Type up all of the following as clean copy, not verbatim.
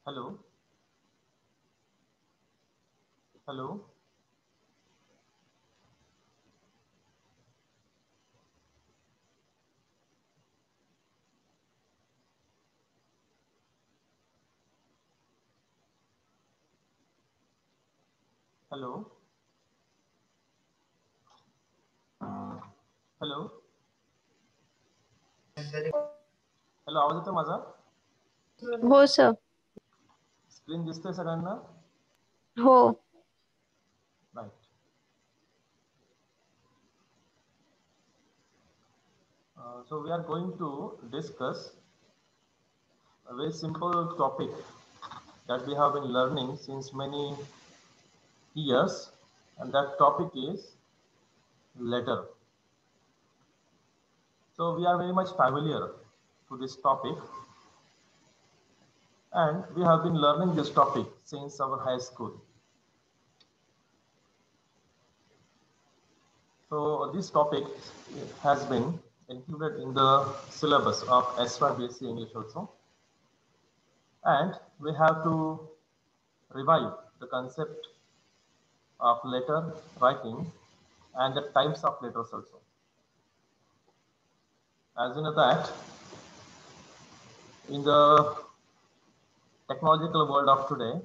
Hello, hello, hello, hello, hello. आवाज येतो माझा? हो सर. स्क्रीन दिसतोय सगळ्यांना? हो. Right. So we are going to discuss a very simple topic that we have been learning since many years, and that topic is letter. So we are very much familiar to this topic, and we have been learning this topic since our high school. So this topic has been included in the syllabus of SY English also, and we have to revive the concept of letter writing and the types of letters also. As you know that in the technological world of today,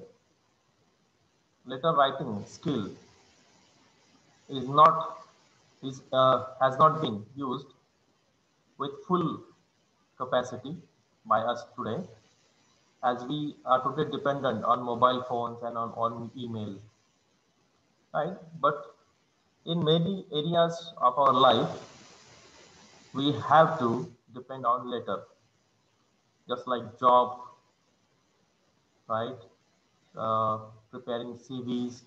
letter writing skill is not is has not been used with full capacity by us today, as we are today dependent on mobile phones and on email, right? But in many areas of our life, we have to depend on letter, just like job, right? Preparing CVs.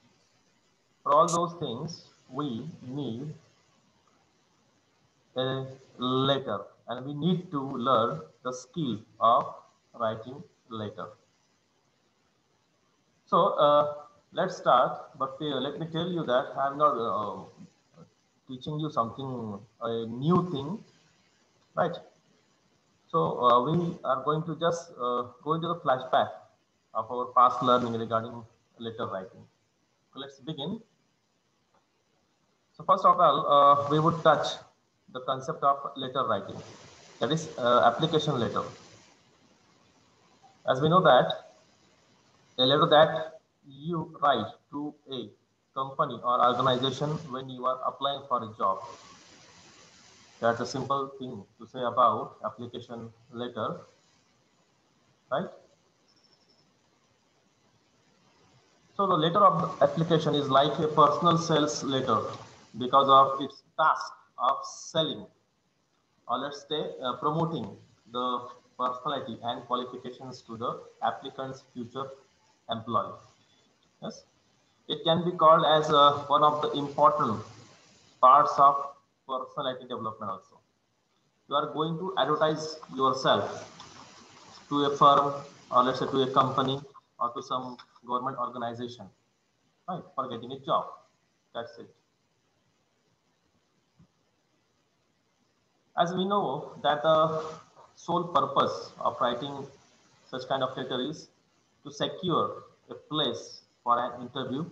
For all those things, we need a letter, and we need to learn the skill of writing letter. So let's start. But let me tell you that I'm not teaching you something a new thing, right? So we are going to just go into the flashback of our past learning regarding letter writing. So let's begin. So first of all, we would touch the concept of letter writing, that is application letter. As we know that a letter that you write to a company or organization when you are applying for a job. That's a simple thing to say about application letter, right? So the letter of application is like a personal sales letter because of its task of selling, or let's say promoting the personality and qualifications to the applicant's future employee. Yes, it can be called as one of the important parts of personality development also. You are going to advertise yourself to a firm, or let's say to a company, or to some government organization, right, for getting a job. That's it. As we know that the sole purpose of writing such kind of letter is to secure a place for an interview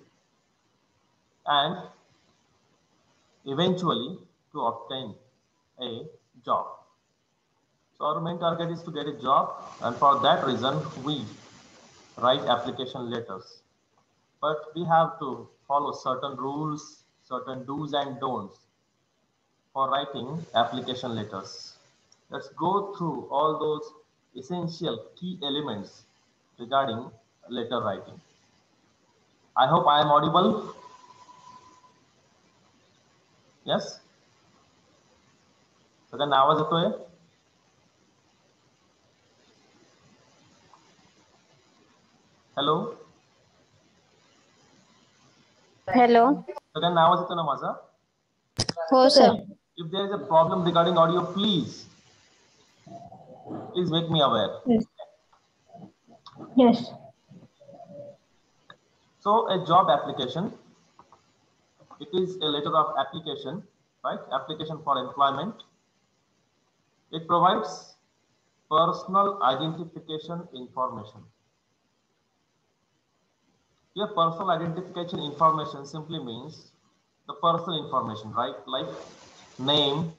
and eventually to obtain a job. So our main target is to get a job, and for that reason we write application letters. But we have to follow certain rules, certain do's and don'ts for writing application letters. Let's go through all those essential key elements regarding letter writing. I hope I am audible. Yes? सगळ्यांना आवाज येतोय? Hello? Hello. सगळ्यांना आवाज येतो ना माझा? हो sir. If there is a problem regarding audio, please make me aware. Yes. Yes. So a job application, it is a letter of application, right? Application for employment. It provides personal identification information. Here, personal identification information simply means the personal information, right? Like name,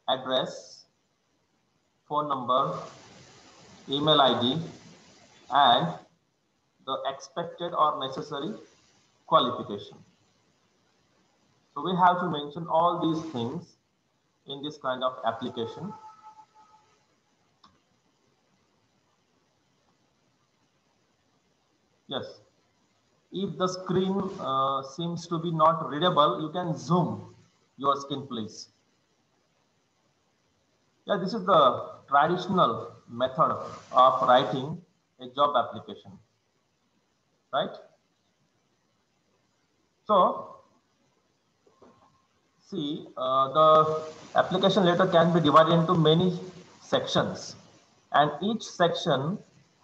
address, phone number, email ID, and the expected or necessary qualification. So we have to mention all these things in this kind of application. Yes. If the screen seems to be not readable, you can zoom your screen, please. Yeah, this is the traditional method of writing a job application, right? So, see, the application letter can be divided into many sections, and each section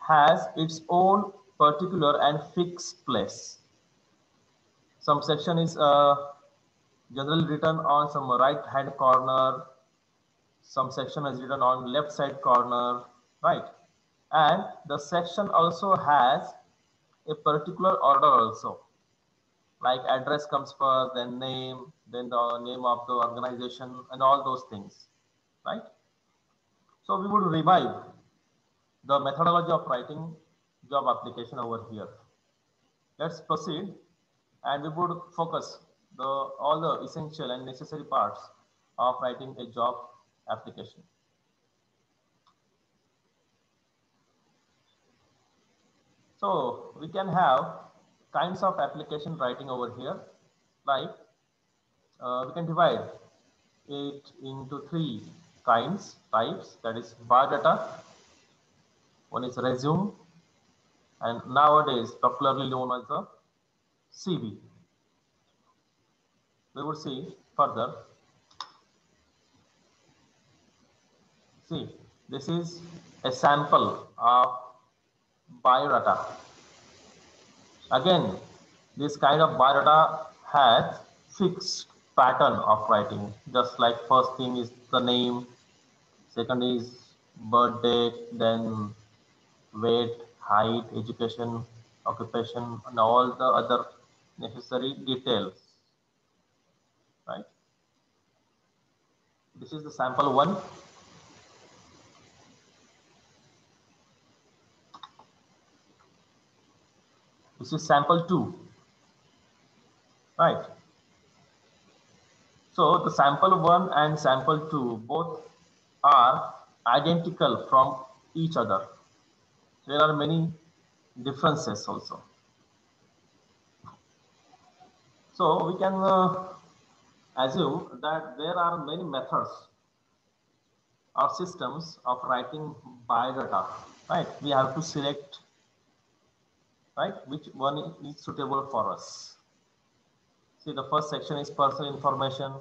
has its own particular and fixed place. Some section is generally written on some right hand corner, some section is written on left side corner, right? And the section also has a particular order also, like address comes first, then name, then the name of the organization and all those things, right? So we would revive the methodology of writing job application over here. Let's proceed, and we would focus all the essential and necessary parts of writing a job application. So we can have kinds of application writing over here, like we can divide it into three types, that is biodata, one is resume, and nowadays popularly known as the CV. We would see further. See, this is a sample of biodata. Again, this kind of biodata has fixed pattern of writing, just like first thing is the name, second is birth date, then weight, height, education, occupation, and all the other necessary details, right? This is the sample one. This is sample two, right? So the sample one and sample two both are identical from each other. There are many differences also. So we can assume that there are many methods or systems of writing biodata, right? We have to select, right, which one is suitable for us. See, the first section is personal information,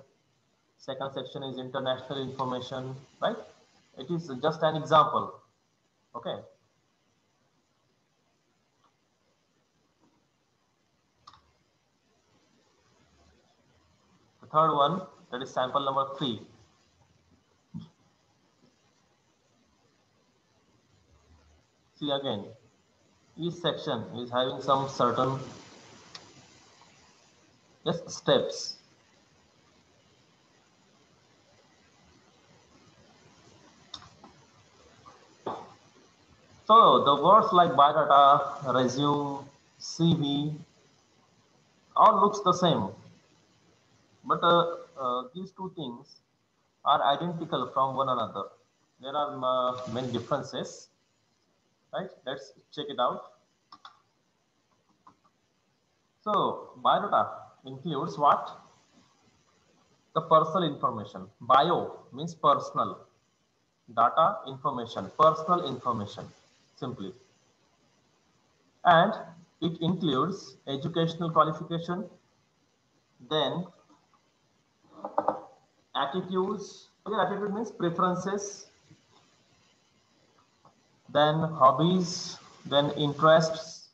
second section is international information, right? It is just an example, okay? The third one, that is sample number 3. See again, each section is having some certain steps. So the words like biodata, resume, CV, all looks the same, but these two things are identical from one another. There are many differences, right? Let's check it out. So biodata includes what? The personal information. Bio means personal. Data, information, personal information, simply. And it includes educational qualification, then attitudes. Here attitude means preferences, then hobbies, then interests,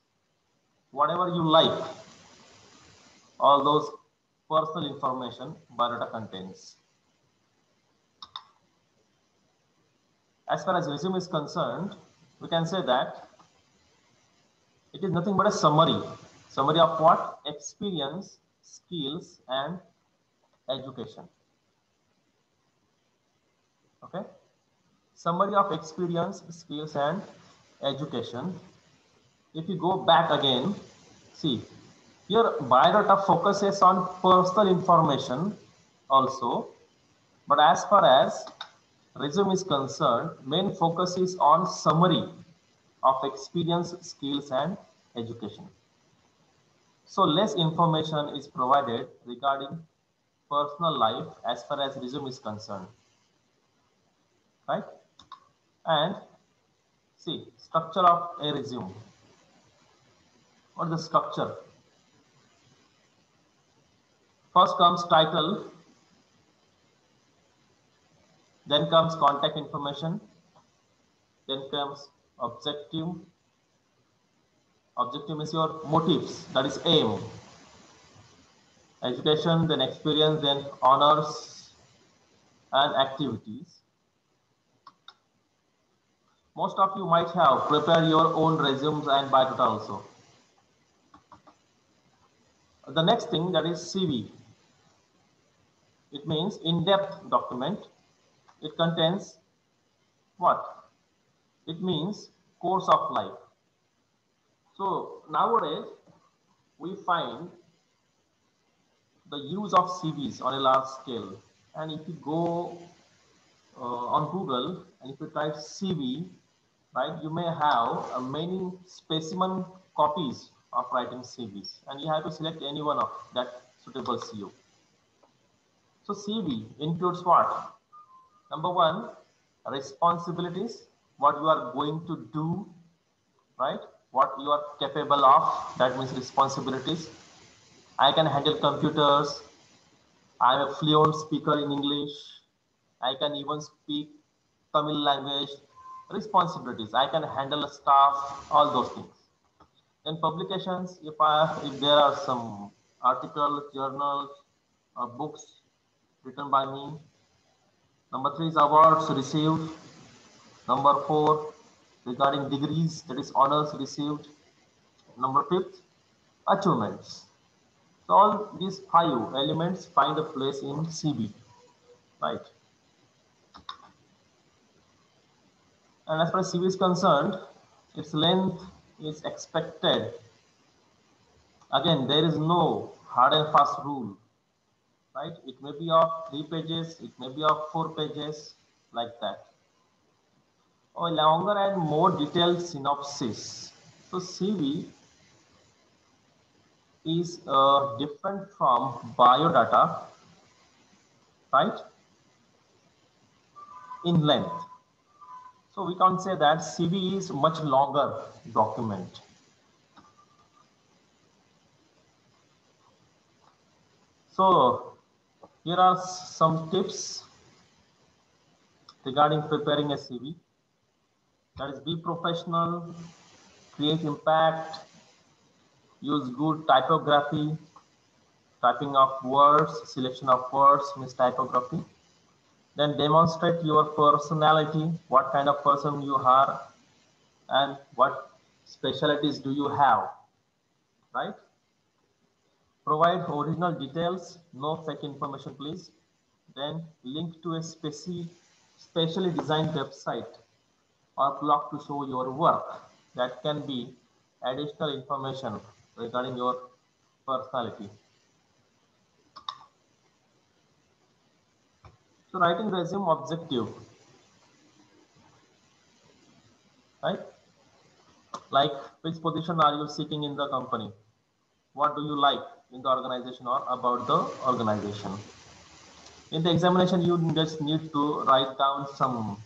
whatever you like, all those personal information biodata contains. As far as resume is concerned, we can say that it is nothing but a summary Summary of what? Experience, skills, and education. Okay. Summary of experience, skills, and education. If you go back again, see, here biodata focuses on personal information also, but as far as resume is concerned, main focus is on summary of experience, skills, and education. So less information is provided regarding personal life as far as resume is concerned, right? And see, structure of a resume. What is the structure? First comes title, then comes contact information, then comes objective. Objective is your motives, that is aim. Education, then experience, then honors and activities. Most of you might have prepared your own resumes and biodata also. The next thing, that is CV. It means in-depth document. It contains what? It means course of life. So nowadays we find the use of CVs on a large scale, and if you go on Google and if you type CV, right, you may have many specimen copies of writing CVs, and you have to select any one of that suitable to you. So CV includes what? Number one, responsibilities, what you are going to do, right? What you are capable of, that means responsibilities. I can handle computers. I am a fluent speaker in English. I can even speak Tamil language. Responsibilities, I can handle a staff, all those things. Then publications, if there are some articles, journals, books written by me. Number three is awards received. Number four, regarding degrees, that is honors received. Number fifth, achievements. So all these 5 elements find a place in CV, right? And as far as CV is concerned, its length is expected. Again, there is no hard and fast rule, right? It may be of 3 pages, it may be of 4 pages, like that. Or longer and more detailed synopsis. So CV is different from biodata, right, in length. So we can say that CV is much longer document. So here are some tips regarding preparing a CV. That is, be professional, create impact, use good typography, typing of words, selection of words means typography. Then demonstrate your personality, what kind of person you are and what specialties do you have, right? Provide original details, no fake information, please. Then link to a specially designed website or blog to show your work. That can be additional information regarding your personality. So writing resume objective, right? Like, which position are you seeking in the company? What do you like in the organization or about the organization? In the examination, you just need to write down some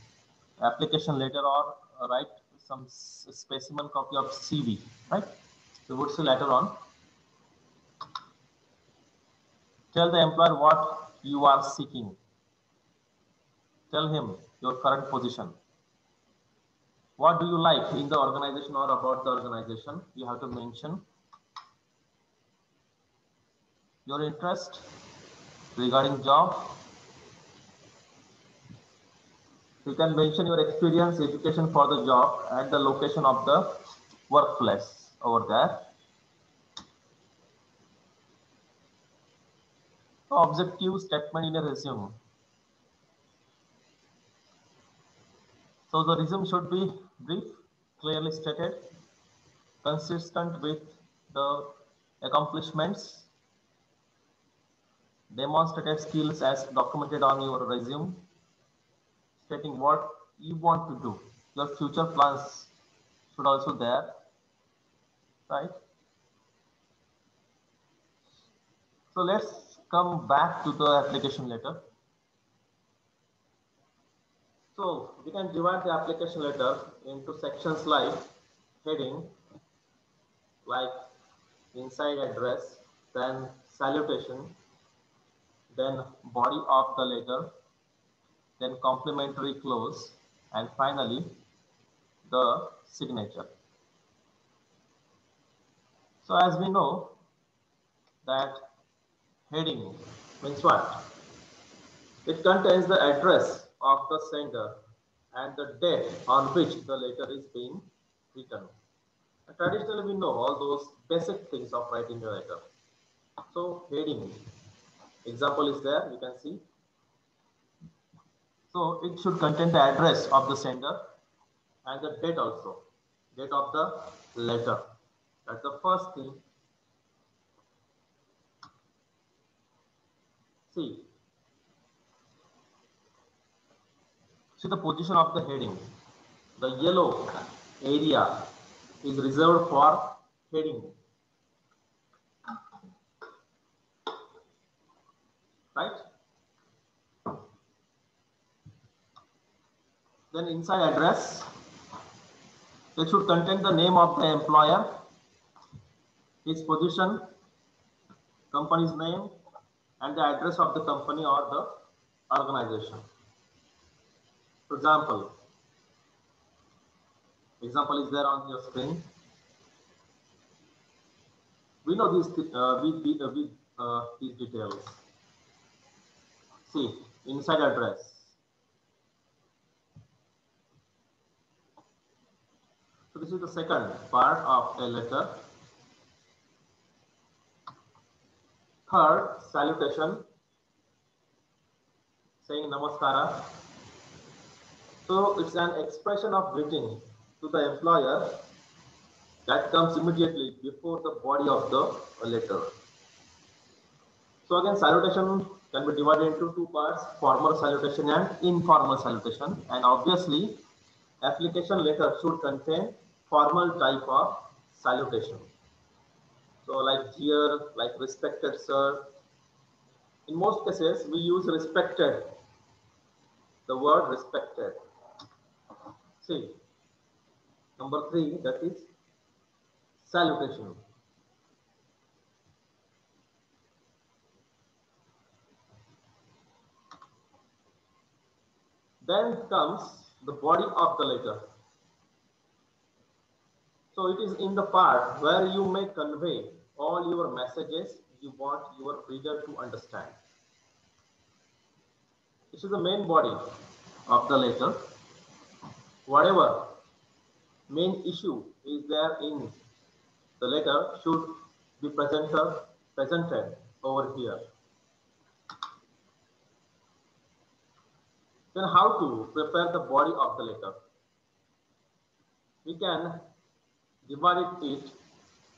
application letter or write some specimen copy of CV, right? So would say later on. Tell the employer what you are seeking. Tell him your current position. What do you like in the organization or about the organization? You have to mention your interest regarding job. You can mention your experience, education for the job and the location of the workplace over there. Objective statement in a resume. So the resume should be brief, clearly stated, consistent with the accomplishments, demonstrated skills as documented on your resume, stating what you want to do. Your future plans should also there, right? So let's come back to the application letter. So we can divide the application letter into sections like heading, like inside address, then salutation, then body of the letter, then complimentary close, and finally the signature. So as we know that heading means what? It contains the address of the sender and the date on which the letter is being written. And traditionally, we know all those basic things of writing a letter. So heading, example is there, you can see. So it should contain the address of the sender and the date also, date of the letter. That's the first thing. See, see the position of the heading. The yellow area is reserved for heading, right? Then inside address, it should contain the name of the employer, his position, company's name, and the address of the company or the organization. For example is there on your screen. We know these details. See, inside address. So this is the second part of a letter. Third, salutation, saying namaskara. So it's an expression of greeting to the employer that comes immediately before the body of the letter. So again, salutation can be divided into two parts, formal salutation and informal salutation. And obviously, application letter should contain formal type of salutation. So like dear, like respected sir. In most cases, we use respected, the word respected. See, number 3, that is salutation. Then comes the body of the letter. So it is in the part where you may convey all your messages you want your reader to understand. This is the main body of the letter. Whatever main issue is there in the letter should be presented over here. Then how to prepare the body of the letter? We can divide it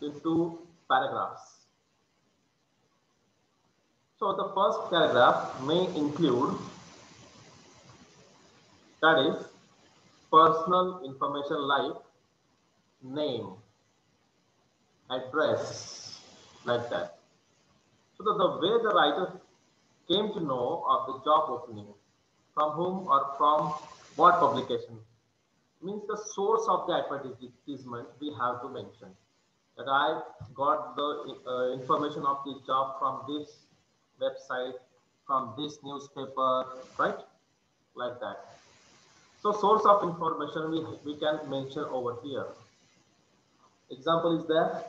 into paragraphs. So the first paragraph may include, that is, personal information like name, address, like that. So the way the writer came to know of the job opening, from whom or from what publication, means the source of the advertisement we have to mention. That I got the information of the job from this website, from this newspaper, right? Like that. So source of information we can mention over here. Example is there.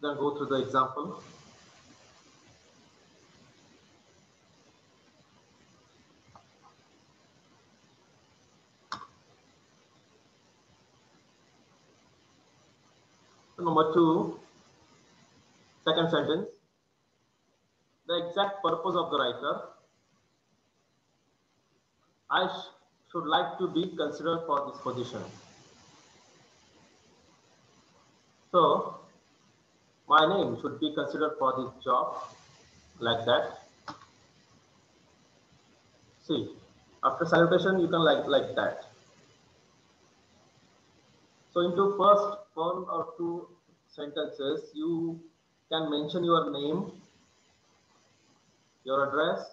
Then go through the example. So number 2, Second sentence, the exact purpose of the writer. I should like to be considered for this position. So my name should be considered for this job, like that. See, after salutation, you can like that. So into first one or two sentences, you can mention your name, your address,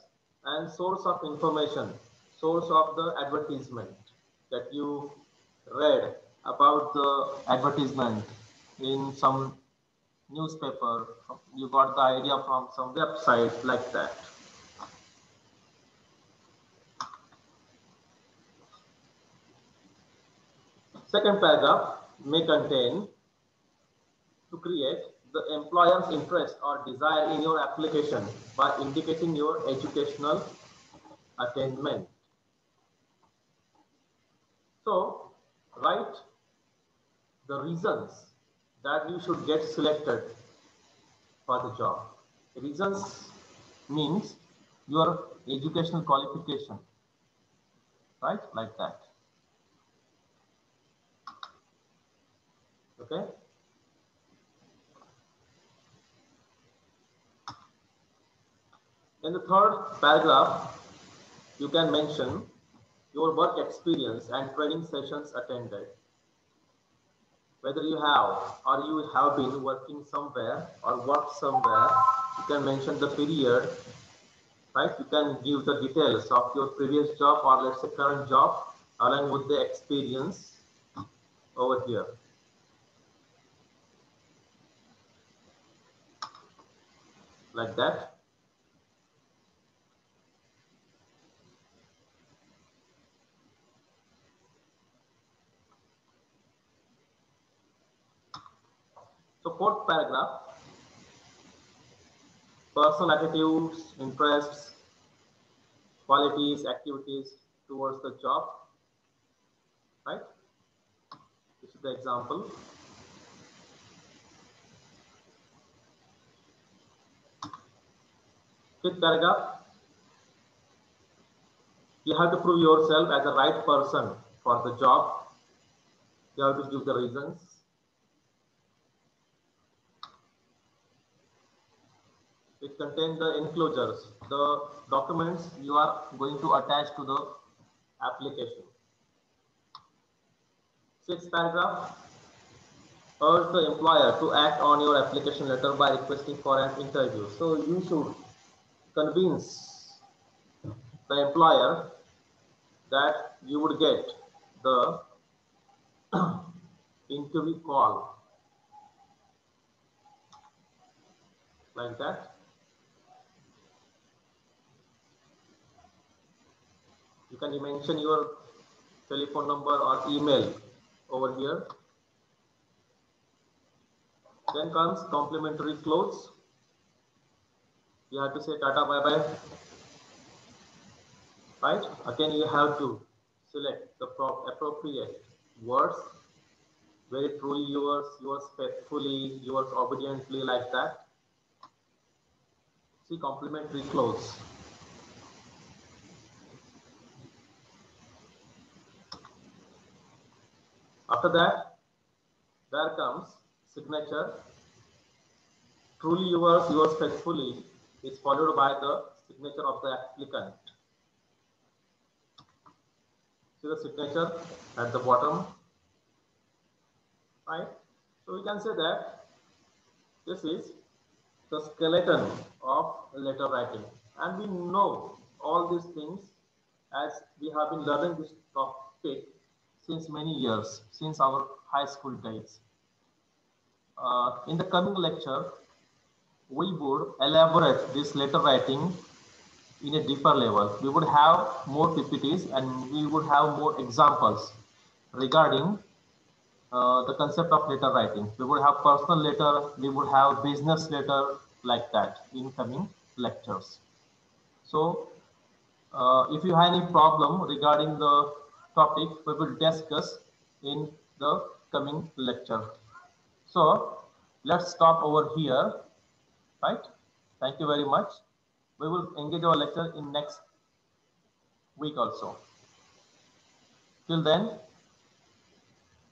and source of information, source of the advertisement that you read about the advertisement in some newspaper. You got the idea from some website, like that. Second paragraph may contain to create the employer's interest or desire in your application by indicating your educational attainment. So write the reasons that you should get selected for the job. Reasons means your educational qualification, right? Like that. Okay. In the third paragraph, you can mention your work experience and training sessions attended. Whether you have or you have been working somewhere or worked somewhere, you can mention the period, right? You can give the details of your previous job or let's say current job along with the experience over here. Like that. So fourth paragraph, personal attitudes, interests, qualities, activities towards the job, right? This is the example. Fifth paragraph, you have to prove yourself as the right person for the job. You have to give the reasons. It contains the enclosures, the documents you are going to attach to the application. Sixth paragraph, urge the employer to act on your application letter by requesting for an interview. So you should convince the employer that you would get the interview call, like that. You can mention your telephone number or email over here. Then comes complimentary close. You have to say tata bye bye, right? Again, you have to select the appropriate words. Very truly yours faithfully, yours obediently, like that. See, complimentary close. After that, there comes signature. Truly yours faithfully is followed by the signature of the applicant. See the signature at the bottom, right? So we can say that this is the skeleton of letter writing, and we know all these things as we have been learning this topic since many years, since our high school days. In the coming lecture, we would elaborate this letter writing in a deeper level. We would have more PPTs and we would have more examples regarding the concept of letter writing. We would have personal letter, we would have business letter, like that in coming lectures. So if you have any problem regarding the topic, we will discuss in the coming lecture. So let's stop over here. Right? Thank you very much. We will engage our lecture in next week also. Till then,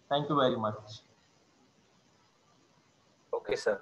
thank you very much. Okay, sir.